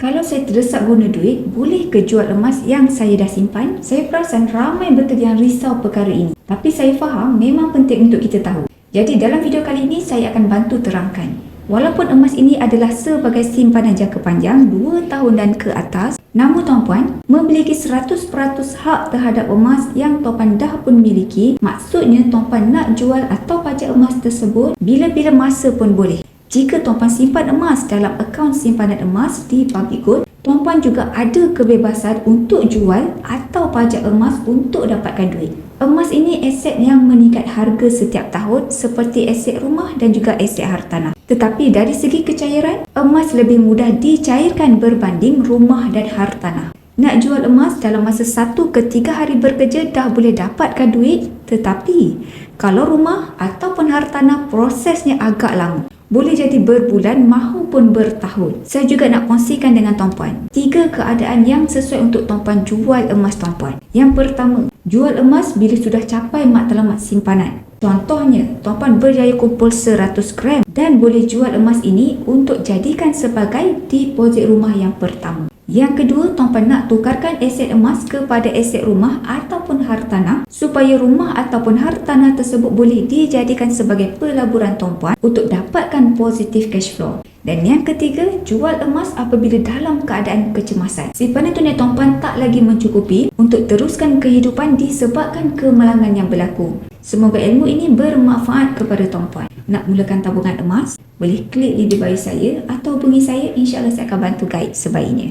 Kalau saya terdesak guna duit, boleh ke jual emas yang saya dah simpan? Saya perasan ramai betul yang risau perkara ini. Tapi saya faham memang penting untuk kita tahu. Jadi dalam video kali ini saya akan bantu terangkan. Walaupun emas ini adalah sebagai simpanan jangka panjang 2 tahun dan ke atas, namun tuan-puan memiliki 100% hak terhadap emas yang tuan-puan dah pun miliki. Maksudnya tuan-puan nak jual atau pajak emas tersebut bila-bila masa pun boleh. Jika tuan-puan simpan emas dalam akaun simpanan emas di Public Gold, tuan-puan juga ada kebebasan untuk jual atau pajak emas untuk dapatkan duit. Emas ini aset yang meningkat harga setiap tahun seperti aset rumah dan juga aset hartanah. Tetapi dari segi kecairan, emas lebih mudah dicairkan berbanding rumah dan hartanah. Nak jual emas dalam masa 1 ke 3 hari bekerja dah boleh dapatkan duit, tetapi kalau rumah ataupun hartanah prosesnya agak lama. Boleh jadi berbulan mahupun bertahun. Saya juga nak kongsikan dengan tuan-puan 3 keadaan yang sesuai untuk tuan-puan jual emas tuan-puan. Yang pertama, jual emas bila sudah capai matlamat simpanan. Contohnya, tuan-puan berjaya kumpul 100 gram dan boleh jual emas ini untuk jadikan sebagai deposit rumah yang pertama. Yang kedua, tuan-puan nak tukarkan aset emas kepada aset rumah ataupun hartanah supaya rumah ataupun hartanah tersebut boleh dijadikan sebagai pelaburan tuan-puan untuk dapatkan positif cash flow. Dan yang ketiga, jual emas apabila dalam keadaan kecemasan. Simpanan tunai tuan-puan tak lagi mencukupi untuk teruskan kehidupan disebabkan kemalangan yang berlaku. Semoga ilmu ini bermanfaat kepada tuan-puan. Nak mulakan tabungan emas? Boleh klik link di bio saya atau hubungi saya, insya-Allah saya akan bantu guide sebaiknya.